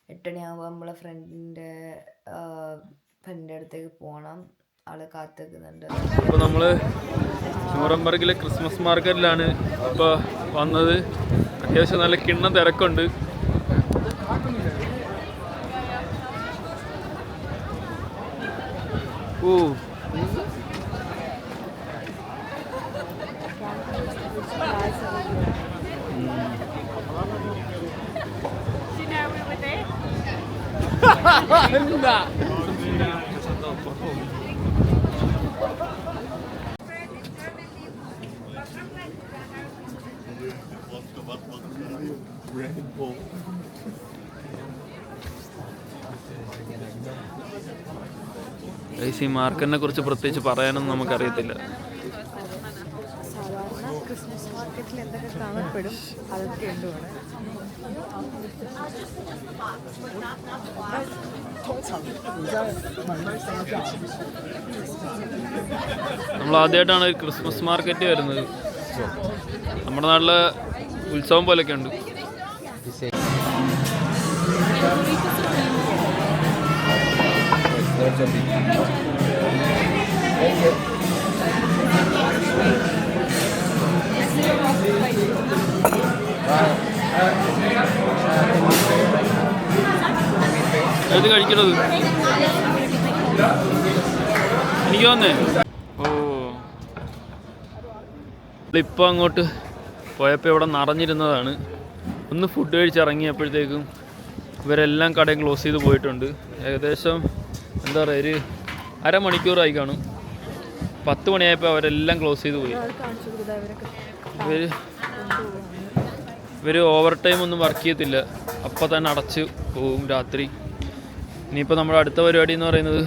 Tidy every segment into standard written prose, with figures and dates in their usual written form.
8 മണിയാകുമ്പോൾ നമ്മളെ ഫ്രണ്ടിൻ്റെ അടുത്തേക്ക് പോകണം. ആള് കാത്തിക്കുന്നുണ്ട്. അപ്പോൾ നമ്മൾ ന്യൂറംബർഗിലെ ക്രിസ്മസ് മാർക്കറ്റിലാണ് ഇപ്പോൾ വന്നത്. അത്യാവശ്യം നല്ല കിണ്ണം തിരക്കുണ്ട്. ഓ ഈ മാർക്കറ്റിനെ കുറിച്ച് പ്രത്യേകിച്ച് പറയാനൊന്നും നമുക്കറിയത്തില്ല. സാധാരണ ക്രിസ്മസ് മാർക്കറ്റിൽ എന്തൊക്കെ കാണപ്പെടും അതൊക്കെ ഉണ്ട് ഇവിടെ. നമ്മൾ ആദ്യമായിട്ടാണ് ക്രിസ്മസ് മാർക്കറ്റ് വരുന്നത്. നമ്മുടെ നാട്ടിലെ ഉത്സവം പോലെയൊക്കെ ഉണ്ട്. ഏത് കഴിക്കണത് എനിക്ക് വന്നേ. ഓ ഇപ്പോൾ അങ്ങോട്ട് പോയപ്പോൾ ഇവിടെ നിറഞ്ഞിരുന്നതാണ്. ഒന്ന് ഫുഡ് കഴിച്ചിറങ്ങിയപ്പോഴത്തേക്കും ഇവരെല്ലാം കടയും ക്ലോസ് ചെയ്ത് പോയിട്ടുണ്ട്. ഏകദേശം എന്താ പറയുക, ഒരു അരമണിക്കൂറായി കാണും. 10 മണിയായപ്പോൾ അവരെല്ലാം ക്ലോസ് ചെയ്ത് പോയി. ഇവർ ഓവർ ടൈം ഒന്നും വർക്ക് ചെയ്യത്തില്ല, അപ്പം തന്നെ അടച്ച് പോവും രാത്രി. ഇനിയിപ്പോൾ നമ്മുടെ അടുത്ത പരിപാടി എന്ന് പറയുന്നത്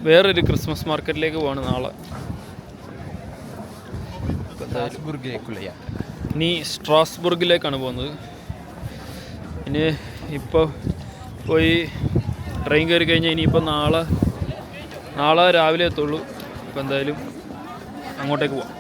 വേറൊരു ക്രിസ്മസ് മാർക്കറ്റിലേക്ക് പോവാണ് നാളെ. ഇനി സ്ട്രാസ്ബുർഗിലേക്കാണ് പോകുന്നത്. ഇനി ഇപ്പോൾ പോയി ട്രെയിൻ കയറി കഴിഞ്ഞാൽ ഇനിയിപ്പോൾ നാളെ രാവിലെ എത്തുള്ളൂ. അപ്പോൾ എന്തായാലും അങ്ങോട്ടേക്ക് പോവാം.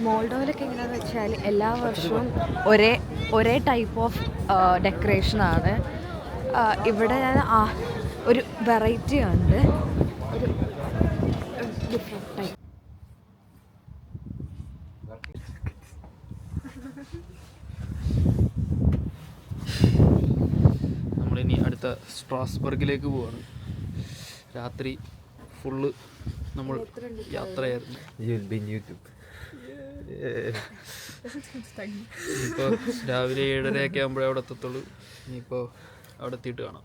മോൾഡോയിലൊക്കെ എങ്ങനെയാണെന്ന് വെച്ചാൽ എല്ലാ വർഷവും ഒരേ ടൈപ്പ് ഓഫ് ഡെക്കറേഷനാണ്. ഇവിടെ ഒരു വെറൈറ്റി ഉണ്ട്, ഒരു ഡിഫറെൻറ്റ് ടൈപ്പ്. നമ്മളിനി അടുത്ത സ്ട്രാസ്ബർഗിലേക്ക് പോവാണ്. രാത്രി ഫുള്ള് നമ്മൾ യാത്രയായിരുന്നു. ഇപ്പോൾ രാവിലെ 7:30 ആകുമ്പോഴേ അവിടെ എത്തത്തുള്ളൂ. ഇനിയിപ്പോൾ അവിടെ എത്തിയിട്ട് കാണാം.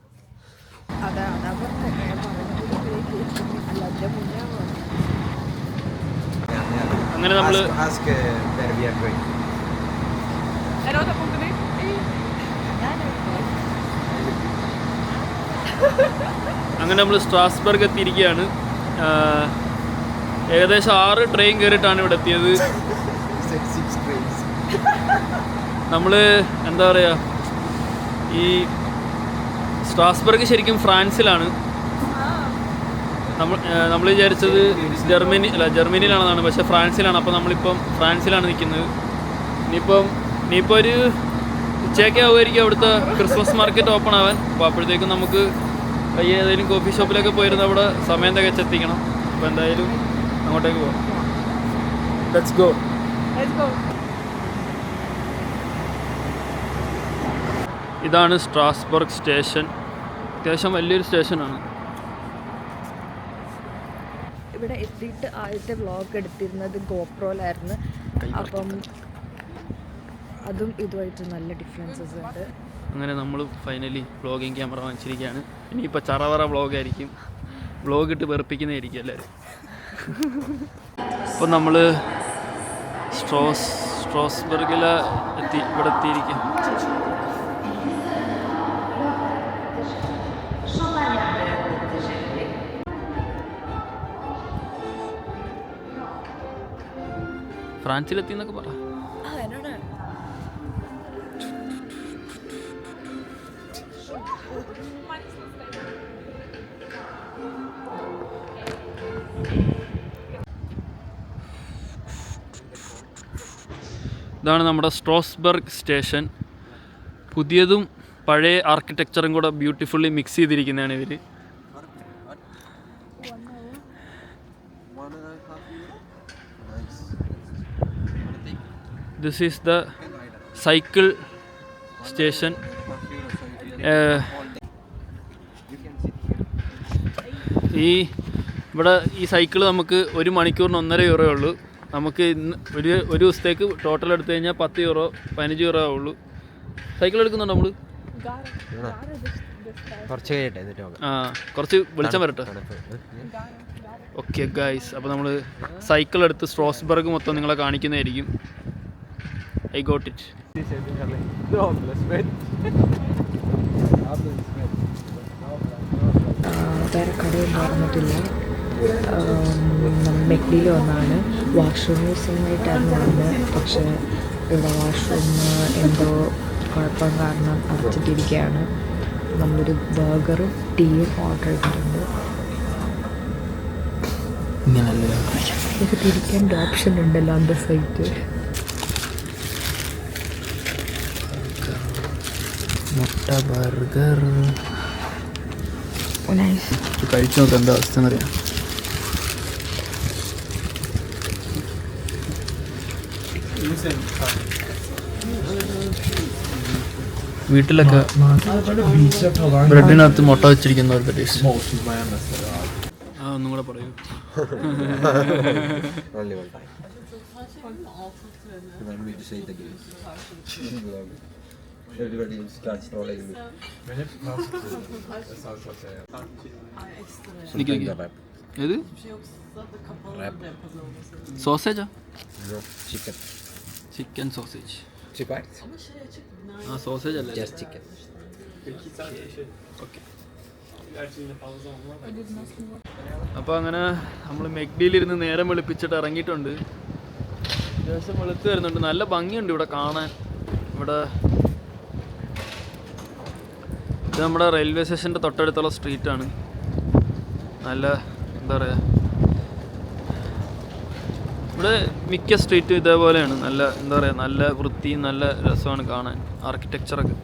അങ്ങനെ നമ്മൾ സ്ട്രാസ്ബർഗ് എത്തിയിരിക്കുകയാണ്. ഏകദേശം 6 ട്രെയിൻ കയറിയിട്ടാണ് ഇവിടെ എത്തിയത്. നമ്മൾ എന്താ പറയുക, ഈ സ്ട്രാസ്ബർഗ് ശരിക്കും ഫ്രാൻസിലാണ്. നമ്മൾ വിചാരിച്ചത് ജർമ്മനിയിലാണെന്നാണ്, പക്ഷേ ഫ്രാൻസിലാണ്. അപ്പോൾ നമ്മളിപ്പം ഫ്രാൻസിലാണ് നിൽക്കുന്നത്. ഇനിയിപ്പോൾ ഒരു ഉച്ചയൊക്കെ ആവുമായിരിക്കും അവിടുത്തെ ക്രിസ്മസ് മാർക്കറ്റ് ഓപ്പൺ ആവാൻ. അപ്പോൾ അപ്പോഴത്തേക്കും നമുക്ക് ഏതെങ്കിലും കോഫി ഷോപ്പിലൊക്കെ പോയിരുന്ന അവിടെ സമയം തികച്ചെത്തിക്കണം. അപ്പോൾ എന്തായാലും അങ്ങോട്ടേക്ക് പോകാം. Let's go. ഇതാണ് സ്ട്രാസ്ബർഗ് സ്റ്റേഷൻ. അത്യാവശ്യം വലിയൊരു സ്റ്റേഷനാണ്. ഇവിടെ എത്തിയിട്ട് ആദ്യത്തെ വ്ളോഗ് എടുത്തിരുന്നത് ഗോപ്രോയിലായിരുന്നു. അപ്പം അതും ഇതുമായിട്ട് നല്ല ഡിഫറൻസസ് ഉണ്ട്. അങ്ങനെ നമ്മൾ ഫൈനലി വ്ളോഗിങ് ക്യാമറ വാങ്ങിച്ചിരിക്കുകയാണ്. ഇനിയിപ്പോൾ ചറവറ വ്ളോഗായിരിക്കും. വ്ളോഗ് ഇട്ട് വെറുപ്പിക്കുന്നതായിരിക്കും എല്ലാവരും. അപ്പോൾ നമ്മൾ സ്ട്രാസ്ബർഗിൽ ഇവിടെ എത്തിയിരിക്കും. ഫ്രാൻസിലെത്തി എന്നൊക്കെ പറ. ഇതാണ് നമ്മുടെ സ്ട്രോസ്ബർഗ് സ്റ്റേഷൻ. പുതിയതും പഴയ ആർക്കിടെക്ചറും കൂടെ ബ്യൂട്ടിഫുള്ളി മിക്സ് ചെയ്തിരിക്കുന്നതാണ് ഇവർ. This is the cycle station. ഇവിടെ ഈ സൈക്കിൾ നമുക്ക് 1 മണിക്കൂറിന് 1.5 യൂറോ ഉള്ളൂ. നമുക്ക് ഇന്ന് ഒരു ദിവസത്തേക്ക് ടോട്ടൽ എടുത്തു കഴിഞ്ഞാൽ 10 യൂറോ 15 യൂറോ ആവുള്ളൂ. സൈക്കിൾ എടുക്കുന്നുണ്ടോ നമ്മൾ? കുറച്ച് വെളിച്ചം വരട്ടെ. ഓക്കെ ഗൈസ്, അപ്പോൾ നമ്മൾ സൈക്കിൾ എടുത്ത് സ്ട്രോസ്ബർഗ് മൊത്തം നിങ്ങളെ കാണിക്കുന്നതായിരിക്കും. I got it. വേറെ കടയൊന്നും നടന്നിട്ടില്ല. മെക്ഡിയിൽ വന്നാണ്. വാഷ്റൂം യൂസിങ്ങായിട്ടായിരുന്നു വന്നത്. പക്ഷേ ഇവിടെ വാഷ്റൂം എന്തോ കുഴപ്പം കാരണം അടച്ചിട്ടിരിക്കുകയാണ്. നമ്മളൊരു ബർഗറും ടീയും ഓർഡർ ചെയ്തിട്ടുണ്ട്. ഇത് തിരിക്കാൻ ഓപ്ഷൻ ഉണ്ടല്ലോ അന്ത സൈറ്റ്. മുട്ട ബർഗർ കഴിച്ചു നോക്കാം എന്താ അവസ്ഥ എന്നറിയാം. വീട്ടിലൊക്കെ ബ്രെഡിനകത്ത് മുട്ട വെച്ചിരിക്കുന്നവരുടെ ടേസ്റ്റ്. ഒന്നും കൂടെ പറയൂ. ഏത് സോസേജാ? Chicken sausage. ആ സോസേജ് അല്ലേ? ഓക്കെ. അപ്പോൾ അങ്ങനെ നമ്മൾ മെക്ഡിയിലിരുന്ന് നേരം വെളുപ്പിച്ചിട്ട് ഇറങ്ങിയിട്ടുണ്ട്. അത്യാവശ്യം വെളുത്ത് വരുന്നുണ്ട്. നല്ല ഭംഗിയുണ്ട് ഇവിടെ കാണാൻ. ഇവിടെ ഇത് നമ്മുടെ റെയിൽവേ സ്റ്റേഷൻ്റെ തൊട്ടടുത്തുള്ള സ്ട്രീറ്റാണ്. നല്ല എന്താ പറയുക, ഇവിടെ മിക്ക സ്ട്രീറ്റും ഇതേപോലെയാണ്. നല്ല എന്താ പറയുക, നല്ല വൃത്തിയും നല്ല രസമാണ് കാണാൻ. ആർക്കിടെക്ചറൊക്കെ,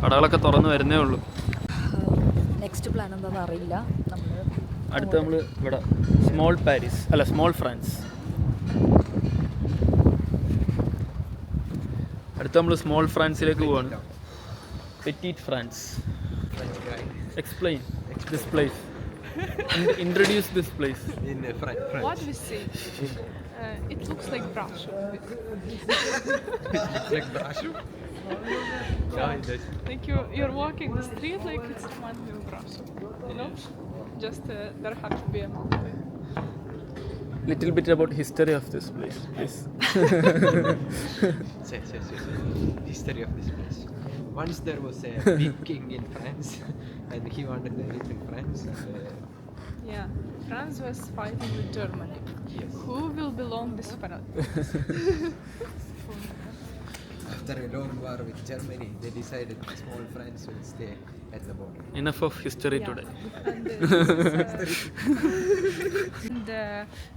കടകളൊക്കെ തുറന്ന് വരുന്നേ ഉള്ളൂ. നെക്സ്റ്റ് പ്ലാൻ എന്താണെന്ന് അറിയില്ല. അടുത്ത് നമ്മൾ ഇവിടെ സ്മോൾ പാരീസ് അല്ല സ്മോൾ ഫ്രാൻസ്. അടുത്ത് നമ്മൾ സ്മോൾ ഫ്രാൻസിലേക്ക് പോവാണ്. Petit France. Explain this place. Introduce this place. In France. What we see? It looks like Brasov. Like Brasov? Yeah, it does. Like you're walking the street like it's reminds me of Brasov. You know? Just there had to be a mountain. Little bit about history of this place, please. Yes. History of this place. Once there was a big king in France, and he wanted to live in France. Yeah, France was fighting with Germany. Yes. Who will belong this France? After a long war with Germany, they decided small France will stay at the border. Enough of history today. And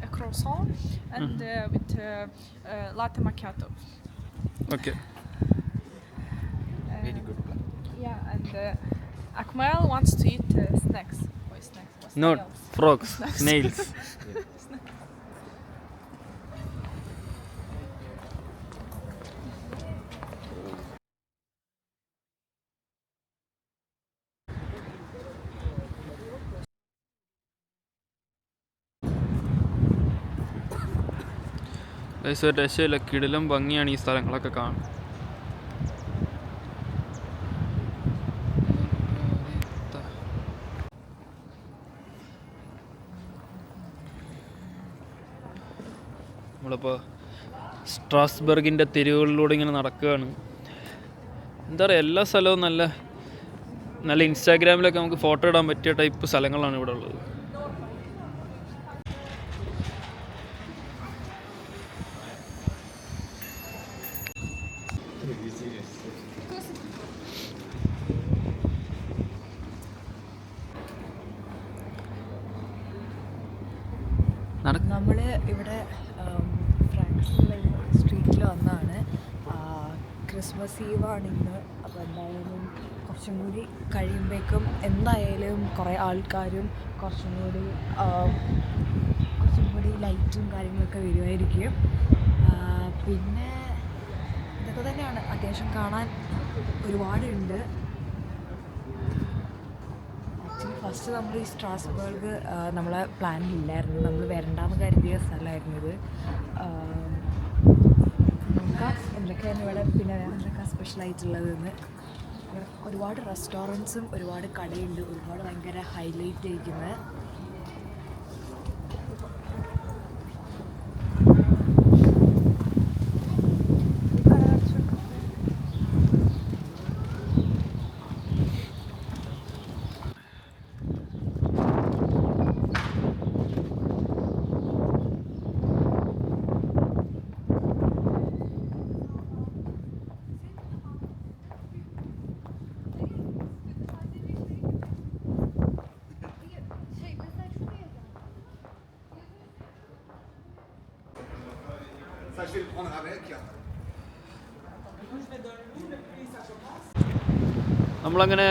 a croissant and with latte macchiato. Okay. Very good plan. Yeah, and Akmal wants to eat snacks. What snacks? What's Not frogs, snails. രക്ഷയില്ല, കിടിലം ഭംഗിയാണ് ഈ സ്ഥലങ്ങളൊക്കെ കാണാൻ. നമ്മളിപ്പോൾ സ്ട്രാസ്ബർഗിൻ്റെ തെരുവുകളിലൂടെ ഇങ്ങനെ നടക്കുകയാണ്. എന്താ പറയുക, എല്ലാ സ്ഥലവും നല്ല നല്ല ഇൻസ്റ്റാഗ്രാമിലൊക്കെ നമുക്ക് ഫോട്ടോ ഇടാൻ പറ്റിയ ടൈപ്പ് സ്ഥലങ്ങളാണ് ഇവിടെ ഉള്ളത്. നമ്മൾ ഇവിടെ ഫ്രാൻസിലെ സ്ട്രീറ്റിൽ വന്നാണ്. ക്രിസ്മസ് ഈവാണ് ഇന്ന്. അപ്പോൾ എന്തായാലും കുറച്ചും കൂടി കഴിയുമ്പോഴേക്കും എന്തായാലും കുറേ ആൾക്കാരും കുറച്ചും കൂടി ലൈറ്റും കാര്യങ്ങളൊക്കെ വരുമായിരിക്കും. പിന്നെ ഇതൊക്കെ തന്നെയാണ്, അത്യാവശ്യം കാണാൻ ഒരുപാടുണ്ട്. ആക്ച്വലി ഫസ്റ്റ് നമ്മൾ ഈ സ്ട്രാസ്ബർഗ് നമ്മളെ പ്ലാനിലില്ലായിരുന്നു, നമ്മൾ വരണ്ടാന്ന് കരുതിയ സ്ഥലമായിരുന്നു ഇത്. നോക്കാം എന്തൊക്കെയാണ് ഇവിടെ, പിന്നെ വേറെ എന്തൊക്കെയാണ് സ്പെഷ്യലായിട്ടുള്ളതെന്ന്. ഇവിടെ ഒരുപാട് റെസ്റ്റോറൻറ്റ്സും ഒരുപാട് കടയുണ്ട്, ഒരുപാട് ഭയങ്കര ഹൈലൈറ്റ് ആയിരിക്കുന്നത്. നമ്മളങ്ങനെ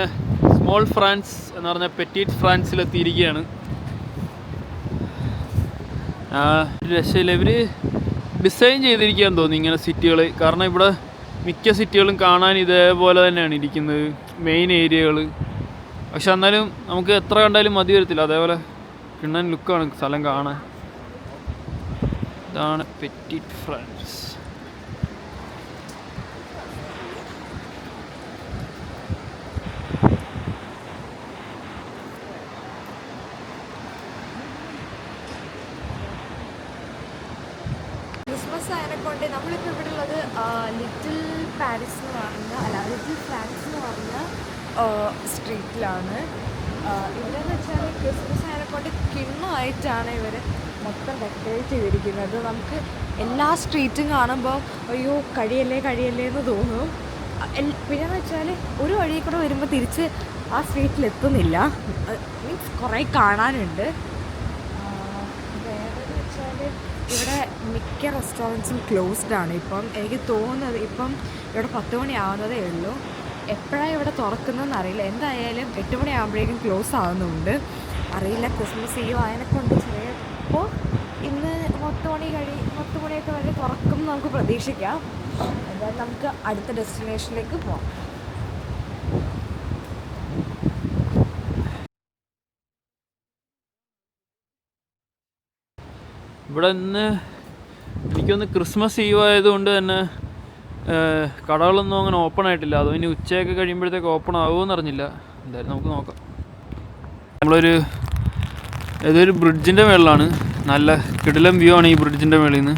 സ്മോൾ ഫ്രാൻസ് എന്ന് പറഞ്ഞ പെറ്റീറ്റ് ഫ്രാൻസിലെത്തിയിരിക്കുകയാണ്. രക്ഷയില്ല, ഇവർ ഡിസൈൻ ചെയ്തിരിക്കുകയെന്ന് തോന്നി ഇങ്ങനെ സിറ്റികൾ. കാരണം ഇവിടെ മിക്ക സിറ്റികളും കാണാൻ ഇതേപോലെ തന്നെയാണ് ഇരിക്കുന്നത്, മെയിൻ ഏരിയകൾ. പക്ഷെ എന്നാലും നമുക്ക് എത്ര കണ്ടാലും മതി വരത്തില്ല, അതേപോലെ കിണ്ണൻ ലുക്കാണ് സ്ഥലം കാണാൻ. ഇതാണ് പെറ്റീറ്റ് ഫ്രാൻസ്. ക്രിസ്മസ് ആയതിനെക്കൊണ്ട് നമ്മളിപ്പോൾ ഇവിടെ ഉള്ളത് ലിറ്റിൽ പാരീസ് എന്ന് പറഞ്ഞ ലിറ്റിൽ ഫ്രാൻസ് എന്ന് പറഞ്ഞ സ്ട്രീറ്റിലാണ്. ഇവരെന്ന് വെച്ചാൽ ക്രിസ്മസ് ആയതിനെക്കൊണ്ട് കിണ്ണമായിട്ടാണ് ഇവർ മൊത്തം ഡെക്കറേറ്റ് ചെയ്തിരിക്കുന്നത്. നമുക്ക് എല്ലാ സ്ട്രീറ്റും കാണുമ്പോൾ അയ്യോ കഴിയല്ലേ എന്ന് തോന്നും. പിന്നെയെന്ന് വെച്ചാൽ ഒരു വഴി കൂടെ വരുമ്പോൾ തിരിച്ച് ആ സ്ട്രീറ്റിലെത്തുന്നില്ല, മീൻസ് കുറേ കാണാനുണ്ട്. വേറെന്ന് വെച്ചാൽ ഇവിടെ മിക്ക റെസ്റ്റോറൻറ്റ്സും ക്ലോസ്ഡ് ആണ് ഇപ്പം. എനിക്ക് തോന്നുന്നത് ഇപ്പം ഇവിടെ 10 മണി ആവുന്നതേ ഉള്ളൂ. എപ്പോഴാണ് ഇവിടെ തുറക്കുന്നതെന്ന് അറിയില്ല. എന്തായാലും 8 മണി ആകുമ്പോഴേക്കും ക്ലോസ് ആവുന്നുണ്ട്. അറിയില്ല, ക്രിസ്മസ് ഈവ് അതിനെക്കൊണ്ട് ചിലപ്പോൾ ഇന്ന് 10 മണിയൊക്കെ വരെ തുറക്കും നമുക്ക് പ്രതീക്ഷിക്കാം. എന്തായാലും നമുക്ക് അടുത്ത ഡെസ്റ്റിനേഷനിലേക്ക് പോകാം. ഇവിടെ ഇന്ന് എനിക്കൊന്ന് ക്രിസ്മസ് ഈവ് ആയതുകൊണ്ട് തന്നെ കടകളൊന്നും അങ്ങനെ ഓപ്പൺ ആയിട്ടില്ല. അതോ ഇനി ഉച്ചയൊക്കെ കഴിയുമ്പോഴത്തേക്ക് ഓപ്പൺ ആകുമെന്ന് അറിഞ്ഞില്ല. എന്തായാലും നമുക്ക് നോക്കാം. ഏതൊരു ബ്രിഡ്ജിൻ്റെ മേളിലാണ്, നല്ല കിടിലം വ്യൂ ആണ് ഈ ബ്രിഡ്ജിൻ്റെ മേളിൽ നിന്ന്.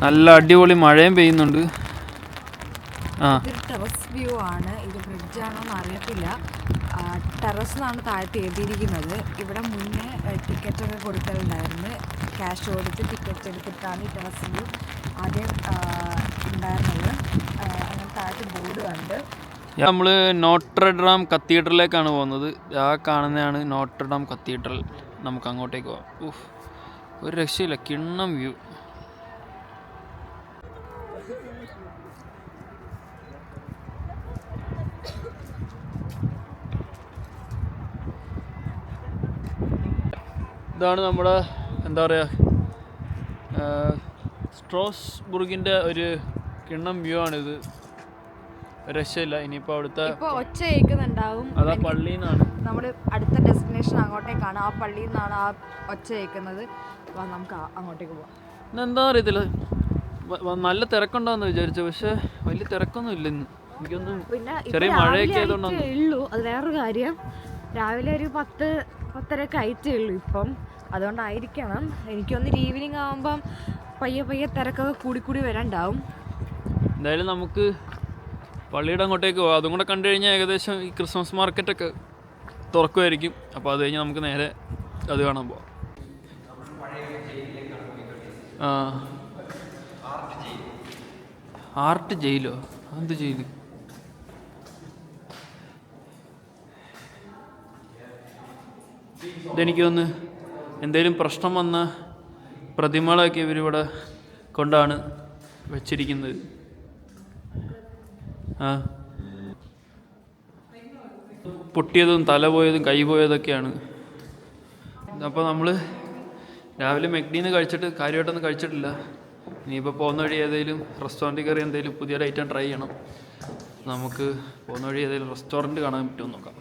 നല്ല അടിപൊളി മഴയും പെയ്യുന്നുണ്ട്. ടെറസ് വ്യൂ ആണ് ഇത്, ബ്രിഡ്ജാണോന്ന് അറിയത്തില്ല. ടെറസിലാണ് താഴത്ത് എഴുതിയിരിക്കുന്നത്. ഇവിടെ മുന്നേ ടിക്കറ്റൊക്കെ കൊടുക്കലുണ്ടായിരുന്നു, ക്യാഷ് കൊടുത്ത് ടിക്കറ്റ് എടുത്തിട്ടാണ് ഈ ടെറസ് വ്യൂ ആദ്യം ഉണ്ടായിരുന്നത്. അങ്ങനെ താഴത്ത് ബോർഡ് കണ്ട്. നമ്മൾ നോട്രഡാം കത്തീഡ്രലിലേക്കാണ് പോകുന്നത്. ആ കാണുന്നതാണ് നോട്രഡാം കത്തീഡ്രൽ. നമുക്ക് അങ്ങോട്ടേക്ക് പോകാം. ഒരു രക്ഷയില്ല, കിണ്ണം വ്യൂ. ഇതാണ് നമ്മുടെ എന്താ പറയുക സ്ട്രാസ്ബർഗിൻ്റെ ഒരു കിണ്ണം വ്യൂ ആണിത്. രക്ഷയില്ല. ഇനിയിപ്പോൾ അവിടുത്തെ ഒച്ച കേൾക്കുന്നുണ്ടാവും, അതാ പള്ളിയിൽ നിന്നാണ്. നമ്മൾ അടുത്ത ഡെസ്റ്റിനേഷൻ അങ്ങോട്ടേക്കാണ്. ആ പള്ളിയിൽ നിന്നാണ് ആ ഒച്ച കേൾക്കുന്നത്. നമുക്ക് അങ്ങോട്ടേക്ക് പോവാം. എന്താ അറിയത്തില്ല, നല്ല തിരക്കുണ്ടാവുമെന്ന് വിചാരിച്ചു, പക്ഷെ വലിയ തിരക്കൊന്നും ഇല്ല ഇന്ന്. എനിക്കൊന്നും ചെറിയ മഴയൊക്കെ ആയതുകൊണ്ടാണ് ഉള്ളൂ. അത് വേറൊരു കാര്യം, രാവിലെ ഒരു 10-10:30 ആയിട്ടേ ഉള്ളൂ ഇപ്പം. അതുകൊണ്ടായിരിക്കണം. എനിക്കൊന്ന് ഈവനിങ് ആകുമ്പം പയ്യെ തിരക്കൊക്കെ കൂടി വരാണ്ടാവും. എന്തായാലും നമുക്ക് പള്ളിയുടെ അങ്ങോട്ടേക്ക് പോകാം. അതും കൂടെ കണ്ടു കഴിഞ്ഞാൽ ഏകദേശം ഈ ക്രിസ്മസ് മാർക്കറ്റൊക്കെ തുറക്കുമായിരിക്കും. അപ്പോൾ അത് കഴിഞ്ഞ് നമുക്ക് നേരെ അത് കാണാൻ പോവാം. ആർട്ട് ജയിലോ? എന്ത് ജയില്? ഇതെനിക്ക് തോന്നുന്നു എന്തെങ്കിലും പ്രശ്നം വന്ന പ്രതിമകളൊക്കെ ഇവരിവിടെ കൊണ്ടാണ് വെച്ചിരിക്കുന്നത്. ആ പൊട്ടിയതും തല പോയതും കൈ പോയതൊക്കെയാണ്. അപ്പോൾ നമ്മൾ രാവിലെ മെക്ഡീന്ന് കഴിച്ചിട്ട് കാര്യമായിട്ടൊന്നും കഴിച്ചിട്ടില്ല. ഇനിയിപ്പോൾ പോകുന്ന വഴി ഏതെങ്കിലും റെസ്റ്റോറൻറ്റിൽ കയറി എന്തെങ്കിലും പുതിയൊരു ഐറ്റം ട്രൈ ചെയ്യണം. നമുക്ക് പോകുന്ന വഴി ഏതെങ്കിലും റെസ്റ്റോറൻറ്റ് കാണാൻ പറ്റുമോ നോക്കാം.